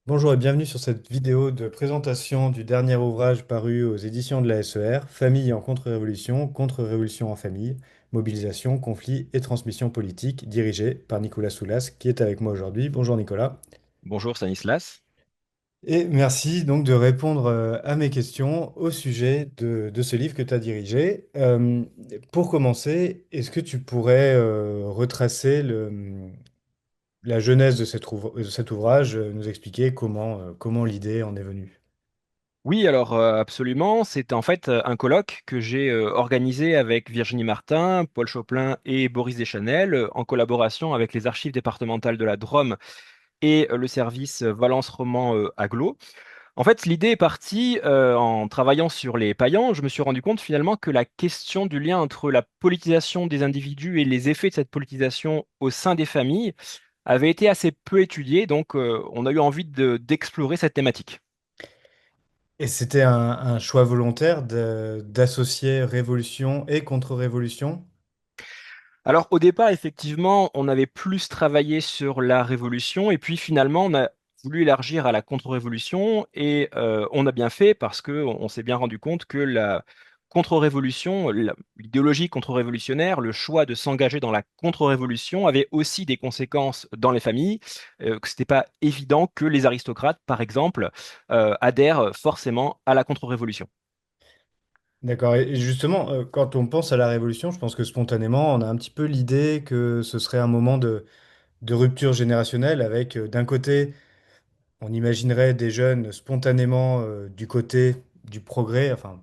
Bonjour et bienvenue sur cette vidéo de présentation du dernier ouvrage paru aux éditions de la SER, Famille en contre-révolution, contre-révolution en famille, mobilisation, conflit et transmission politique, dirigé par Nicolas Soulas, qui est avec moi aujourd'hui. Bonjour Nicolas. Bonjour Stanislas. Et merci donc de répondre à mes questions au sujet de ce livre que tu as dirigé. Pour commencer, est-ce que tu pourrais retracer la genèse de de cet ouvrage, nous expliquer comment l'idée en est venue? Oui, alors absolument. C'est en fait un colloque que j'ai organisé avec Virginie Martin, Paul Choplin et Boris Deschanel en collaboration avec les archives départementales de la Drôme et le service Valence Roman Agglo. En fait, l'idée est partie en travaillant sur les paillants. Je me suis rendu compte finalement que la question du lien entre la politisation des individus et les effets de cette politisation au sein des familles avait été assez peu étudiée, donc on a eu envie d'explorer cette thématique. Et c'était un choix volontaire d'associer révolution et contre-révolution. Alors au départ, effectivement, on avait plus travaillé sur la révolution et puis finalement, on a voulu élargir à la contre-révolution et on a bien fait parce que on s'est bien rendu compte que la contre-révolution, l'idéologie contre-révolutionnaire, le choix de s'engager dans la contre-révolution avait aussi des conséquences dans les familles, que c'était pas évident que les aristocrates, par exemple, adhèrent forcément à la contre-révolution. D'accord. Et justement, quand on pense à la révolution, je pense que spontanément, on a un petit peu l'idée que ce serait un moment de rupture générationnelle avec, d'un côté, on imaginerait des jeunes spontanément du côté du progrès, enfin,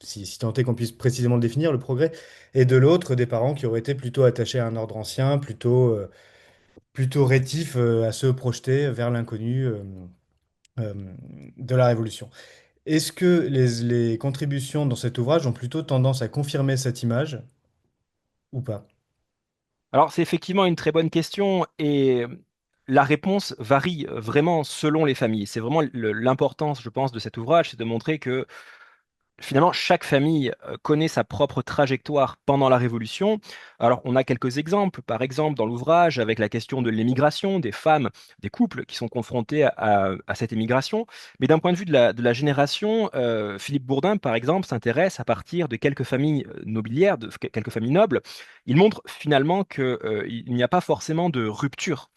si tant est qu'on puisse précisément le définir, le progrès, et de l'autre, des parents qui auraient été plutôt attachés à un ordre ancien, plutôt rétifs à se projeter vers l'inconnu euh, de la révolution. Est-ce que les contributions dans cet ouvrage ont plutôt tendance à confirmer cette image ou pas? Alors, c'est effectivement une très bonne question et la réponse varie vraiment selon les familles. C'est vraiment l'importance, je pense, de cet ouvrage, c'est de montrer que finalement, chaque famille connaît sa propre trajectoire pendant la Révolution. Alors, on a quelques exemples. Par exemple, dans l'ouvrage, avec la question de l'émigration, des femmes, des couples qui sont confrontés à cette émigration. Mais d'un point de vue de la génération, Philippe Bourdin, par exemple, s'intéresse à partir de quelques familles nobiliaires, de quelques familles nobles. Il montre finalement qu'il n'y a pas forcément de rupture.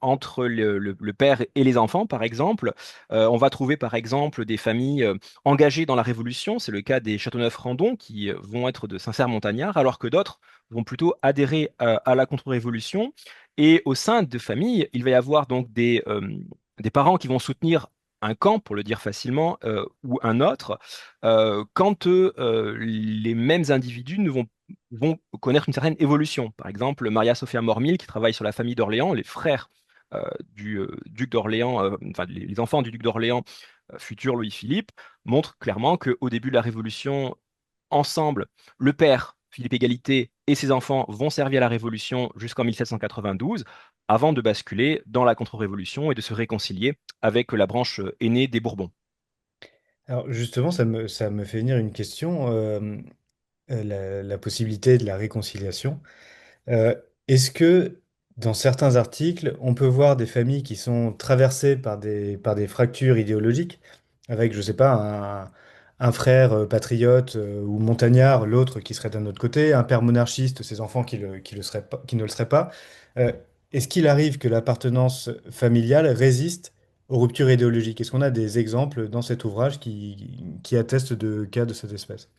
Entre le père et les enfants, par exemple. On va trouver, par exemple, des familles engagés dans la Révolution. C'est le cas des Châteauneuf-Randon qui vont être de sincères montagnards, alors que d'autres vont plutôt adhérer à la contre-révolution. Et au sein de familles, il va y avoir donc des parents qui vont soutenir un camp, pour le dire facilement, ou un autre, quand les mêmes individus ne vont connaître une certaine évolution. Par exemple, Maria Sophia Mormil, qui travaille sur la famille d'Orléans, les frères du duc d'Orléans, enfin les enfants du duc d'Orléans, futur Louis-Philippe, montre clairement qu'au début de la Révolution, ensemble, le père, Philippe Égalité, et ses enfants vont servir à la Révolution jusqu'en 1792, avant de basculer dans la contre-révolution et de se réconcilier avec la branche aînée des Bourbons. Alors justement, ça me fait venir une question, la possibilité de la réconciliation. Euh, Est-ce que dans certains articles, on peut voir des familles qui sont traversées par par des fractures idéologiques, avec, je sais pas, un frère patriote ou montagnard, l'autre qui serait d'un autre côté, un père monarchiste, ses enfants qui le seraient pas, qui ne le seraient pas. Euh, Est-ce qu'il arrive que l'appartenance familiale résiste aux ruptures idéologiques? Est-ce qu'on a des exemples dans cet ouvrage qui attestent de cas de cette espèce?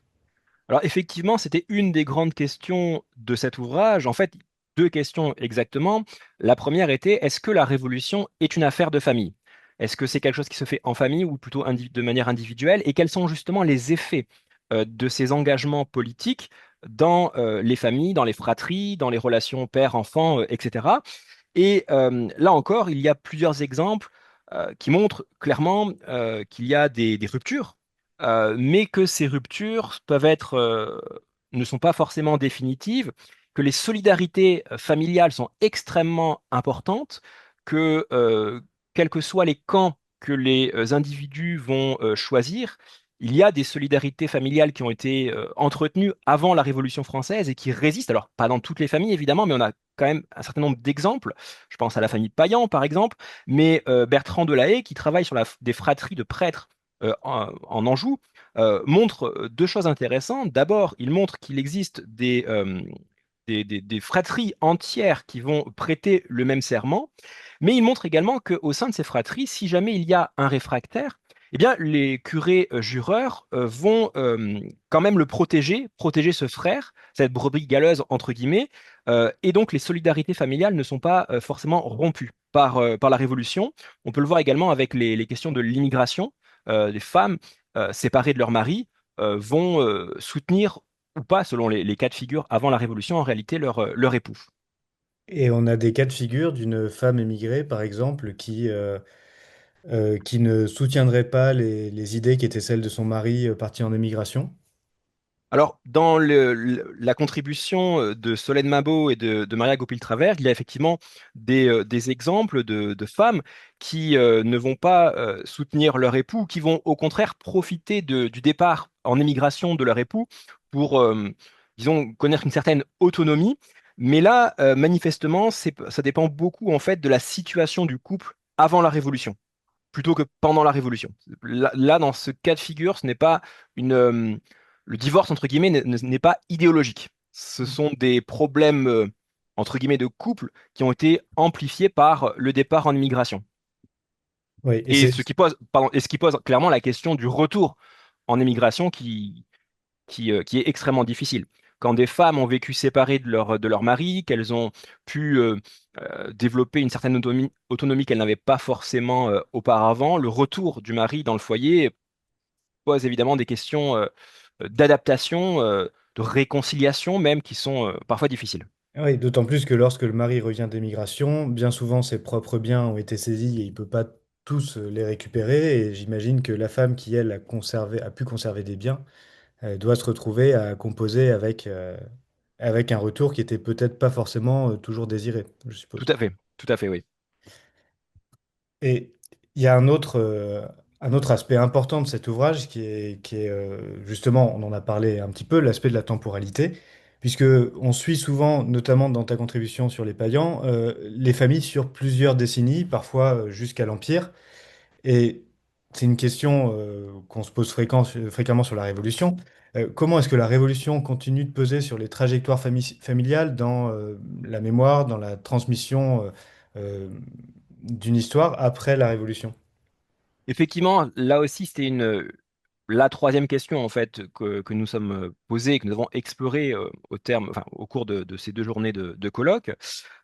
Alors effectivement, c'était une des grandes questions de cet ouvrage. En fait, deux questions exactement. La première était, est-ce que la révolution est une affaire de famille? Est-ce que c'est quelque chose qui se fait en famille ou plutôt de manière individuelle? Et quels sont justement les effets de ces engagements politiques dans les familles, dans les fratries, dans les relations père-enfant, etc. Et là encore, il y a plusieurs exemples qui montrent clairement qu'il y a des ruptures, mais que ces ruptures ne sont pas forcément définitives, que les solidarités familiales sont extrêmement importantes, que quels que soient les camps que les individus vont choisir, il y a des solidarités familiales qui ont été entretenues avant la Révolution française et qui résistent. Alors, pas dans toutes les familles, évidemment, mais on a quand même un certain nombre d'exemples. Je pense à la famille Payan, par exemple, mais Bertrand de La Haye, qui travaille sur des fratries de prêtres en Anjou, montre deux choses intéressantes. D'abord, il montre qu'il existe des fratries entières qui vont prêter le même serment, mais il montre également qu'au sein de ces fratries, si jamais il y a un réfractaire, eh bien, les curés jureurs vont quand même le protéger ce frère, cette brebis galeuse, entre guillemets, et donc les solidarités familiales ne sont pas forcément rompues par la Révolution. On peut le voir également avec les questions de l'immigration. Les femmes séparées de leur mari vont soutenir ou pas, selon les cas de figure, avant la Révolution, en réalité, leur époux. Et on a des cas de figure d'une femme émigrée, par exemple, qui ne soutiendrait pas les idées qui étaient celles de son mari parti en émigration. Alors, dans la contribution de Solène Mabo et de Maria Goupil-Travers, il y a effectivement des exemples de femmes qui ne vont pas soutenir leur époux, qui vont au contraire profiter du départ en émigration de leur époux pour, disons, connaître une certaine autonomie. Mais là, manifestement, ça dépend beaucoup en fait de la situation du couple avant la Révolution plutôt que pendant la Révolution. Là, dans ce cas de figure, ce n'est pas le divorce, entre guillemets, n'est pas idéologique. Ce sont des problèmes, entre guillemets, de couple qui ont été amplifiés par le départ en immigration. Oui, et Et c'est ce qui pose, pardon, et ce qui pose clairement la question du retour en immigration qui est extrêmement difficile. Quand des femmes ont vécu séparées de leur mari, qu'elles ont pu développer une certaine autonomie qu'elles n'avaient pas forcément auparavant, le retour du mari dans le foyer pose évidemment des questions d'adaptation, de réconciliation même, qui sont parfois difficiles. oui, d'autant plus que lorsque le mari revient d'émigration, bien souvent ses propres biens ont été saisis et il ne peut pas tous les récupérer. Et j'imagine que la femme qui, elle, a pu conserver des biens, doit se retrouver à composer avec un retour qui était peut-être pas forcément toujours désiré, je suppose. Tout à fait, oui. Et il y a un autre aspect important de cet ouvrage qui est justement, on en a parlé un petit peu, l'aspect de la temporalité, puisque on suit souvent, notamment dans ta contribution sur les païens, les familles sur plusieurs décennies, parfois jusqu'à l'Empire. Et c'est une question qu'on se pose fréquemment sur la Révolution. Comment est-ce que la Révolution continue de peser sur les trajectoires familiales dans la mémoire, dans la transmission euh, d'une histoire après la Révolution? Effectivement, là aussi, c'était la troisième question en fait que nous sommes posée, que nous avons explorée au cours de ces 2 journées de colloque,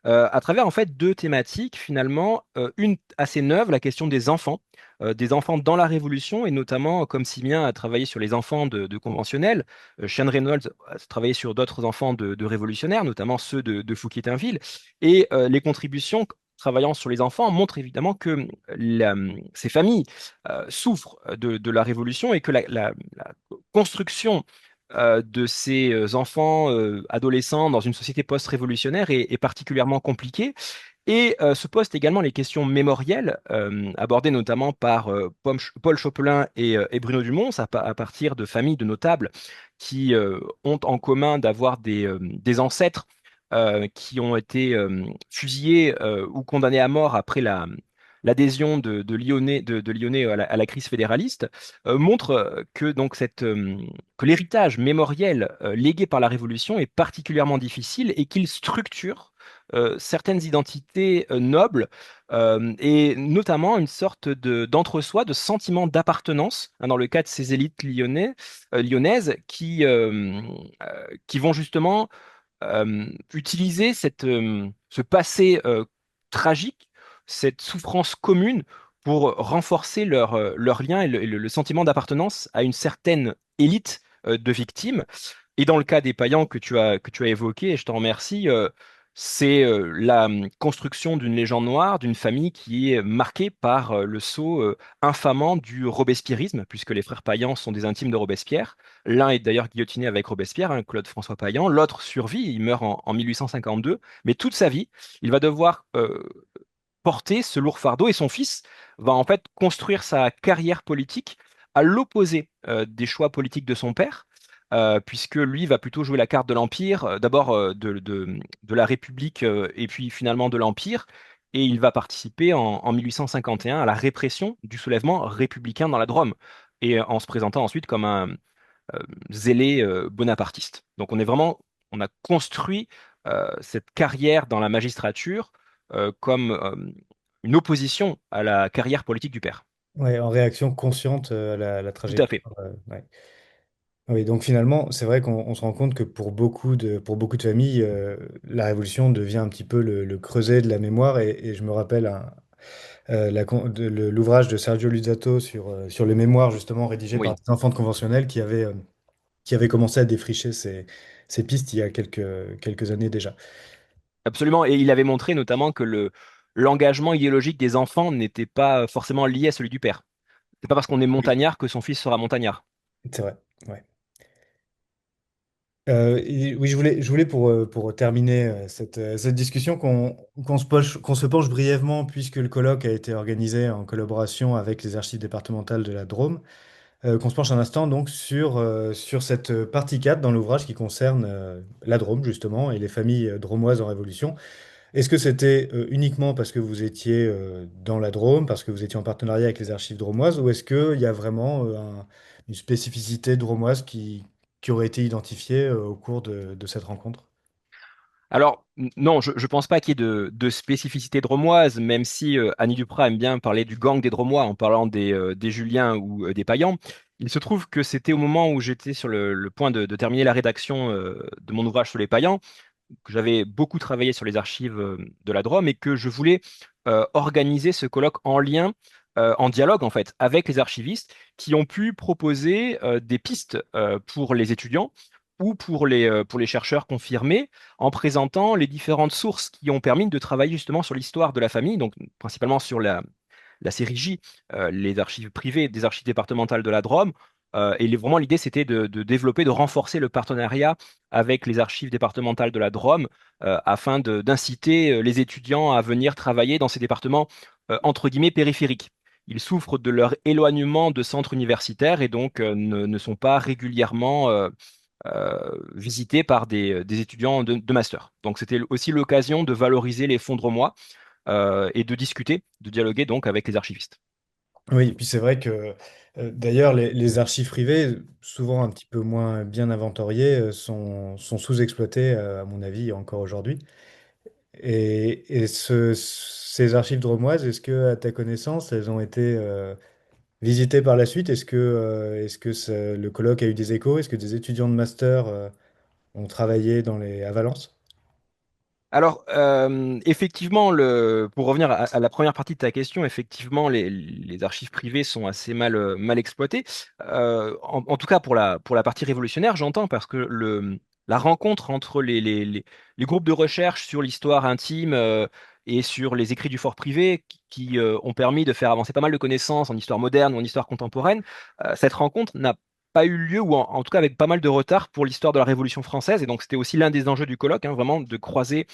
à travers en fait deux thématiques finalement, une assez neuve, la question des enfants dans la Révolution et notamment comme Simien a travaillé sur les enfants de conventionnels, Shane Reynolds a travaillé sur d'autres enfants de révolutionnaires, notamment ceux de Fouquier-Tinville, et les contributions travaillant sur les enfants montrent évidemment que ces familles souffrent de la Révolution et que la construction de ces enfants adolescents dans une société post-révolutionnaire est particulièrement compliquée. Et se posent également les questions mémorielles, abordées notamment par Paul Chopelin et Bruno Dumont, à partir de familles de notables qui ont en commun d'avoir des ancêtres qui ont été fusillés ou condamnés à mort après l'adhésion de Lyonnais à la crise fédéraliste, montre que l'héritage mémoriel légué par la Révolution est particulièrement difficile et qu'il structure certaines identités nobles et notamment une sorte d'entre-soi, de sentiment d'appartenance, hein, dans le cas de ces élites lyonnaises qui vont justement utiliser ce passé tragique, cette souffrance commune pour renforcer leur lien et le sentiment d'appartenance à une certaine élite de victimes. Et dans le cas des païens que tu as évoqué, et je t'en remercie, c'est la construction d'une légende noire, d'une famille qui est marquée par le sceau infamant du robespierrisme, puisque les frères Payan sont des intimes de Robespierre. L'un est d'ailleurs guillotiné avec Robespierre, hein, Claude-François Payan. L'autre survit, il meurt en 1852. Mais toute sa vie, il va devoir porter ce lourd fardeau et son fils va en fait construire sa carrière politique à l'opposé des choix politiques de son père, puisque lui va plutôt jouer la carte de l'Empire, d'abord de la République et puis finalement de l'Empire, et il va participer en 1851 à la répression du soulèvement républicain dans la Drôme, et en se présentant ensuite comme un zélé bonapartiste. Donc on a construit cette carrière dans la magistrature comme une opposition à la carrière politique du père. Ouais, en réaction consciente à la Tout à fait. trajectoire. Ouais. Oui, donc finalement, c'est vrai qu'on se rend compte que pour beaucoup de familles, la Révolution devient un petit peu le creuset de la mémoire. Et je me rappelle l'ouvrage de Sergio Luzzatto sur les mémoires, justement, rédigé par Oui, des enfants de conventionnels qui avaient commencé à défricher ces pistes il y a quelques années déjà. absolument. Et il avait montré notamment que l'engagement idéologique des enfants n'était pas forcément lié à celui du père. C'est pas parce qu'on est Oui. montagnard que son fils sera montagnard. C'est vrai. Ouais. Oui, je voulais pour terminer cette discussion qu'on se penche brièvement, puisque le colloque a été organisé en collaboration avec les archives départementales de la Drôme, qu'on se penche un instant donc sur cette partie 4 dans l'ouvrage qui concerne la Drôme justement et les familles drômoises en Révolution. Est-ce que c'était uniquement parce que vous étiez dans la Drôme, parce que vous étiez en partenariat avec les archives drômoises, ou est-ce qu'il y a vraiment une spécificité drômoise qui aurait été identifiée au cours de cette rencontre? Alors, non, je pense pas qu'il y ait de spécificité drômoise, même si Annie Duprat aime bien parler du gang des Drômois en parlant des Juliens ou des Paillans. Il se trouve que c'était au moment où j'étais sur le point de terminer la rédaction de mon ouvrage sur les Paillans, que j'avais beaucoup travaillé sur les archives de la Drôme et que je voulais organiser ce colloque en lien, en dialogue en fait, avec les archivistes qui ont pu proposer des pistes pour les étudiants ou pour les chercheurs confirmés en présentant les différentes sources qui ont permis de travailler justement sur l'histoire de la famille, donc principalement sur la série J, les archives privées des archives départementales de la Drôme. Vraiment, l'idée, c'était de développer, de renforcer le partenariat avec les archives départementales de la Drôme afin d'inciter les étudiants à venir travailler dans ces départements entre guillemets périphériques. Ils souffrent de leur éloignement de centres universitaires et donc ne sont pas régulièrement visités par des étudiants de master. Donc c'était aussi l'occasion de valoriser les fonds drômois et de discuter, de dialoguer donc avec les archivistes. Oui, et puis c'est vrai que d'ailleurs les archives privées, souvent un petit peu moins bien inventoriées, sont sous-exploitées à mon avis encore aujourd'hui. Et ces archives drômoises, est-ce que à ta connaissance, elles ont été visitées par la suite? Est-ce que le colloque a eu des échos? Est-ce que des étudiants de master ont travaillé à Valence? Alors, effectivement, pour revenir à la première partie de ta question, effectivement, les archives privées sont assez mal exploitées. En tout cas, pour la partie révolutionnaire, j'entends, parce que la rencontre entre les groupes de recherche sur l'histoire intime et sur les écrits du fort privé, qui ont permis de faire avancer pas mal de connaissances en histoire moderne ou en histoire contemporaine, cette rencontre n'a pas eu lieu, ou en tout cas avec pas mal de retard pour l'histoire de la Révolution française. Et donc, c'était aussi l'un des enjeux du colloque, hein, vraiment de croiser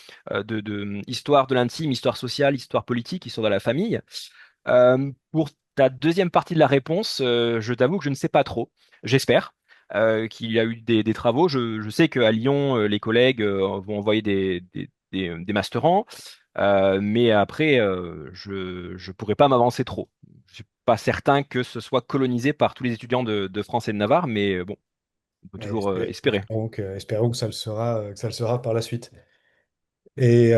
histoire de l'intime, histoire sociale, histoire politique, histoire de la famille. Pour ta deuxième partie de la réponse, je t'avoue que je ne sais pas trop. J'espère qu'il y a eu des travaux. Je sais qu'à Lyon, les collègues vont envoyer des masterants, mais après, je ne pourrais pas m'avancer trop. Je suis pas certain que ce soit colonisé par tous les étudiants de France et de Navarre, mais bon, on peut Ouais, toujours espérer. espérons que ça le sera par la suite. Et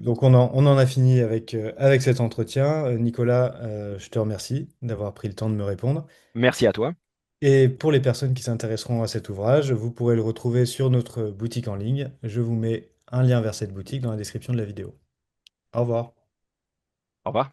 donc on en a fini avec cet entretien. Nicolas, je te remercie d'avoir pris le temps de me répondre. Merci à toi. Et pour les personnes qui s'intéresseront à cet ouvrage, vous pourrez le retrouver sur notre boutique en ligne. Je vous mets un lien vers cette boutique dans la description de la vidéo. Au revoir. Au revoir.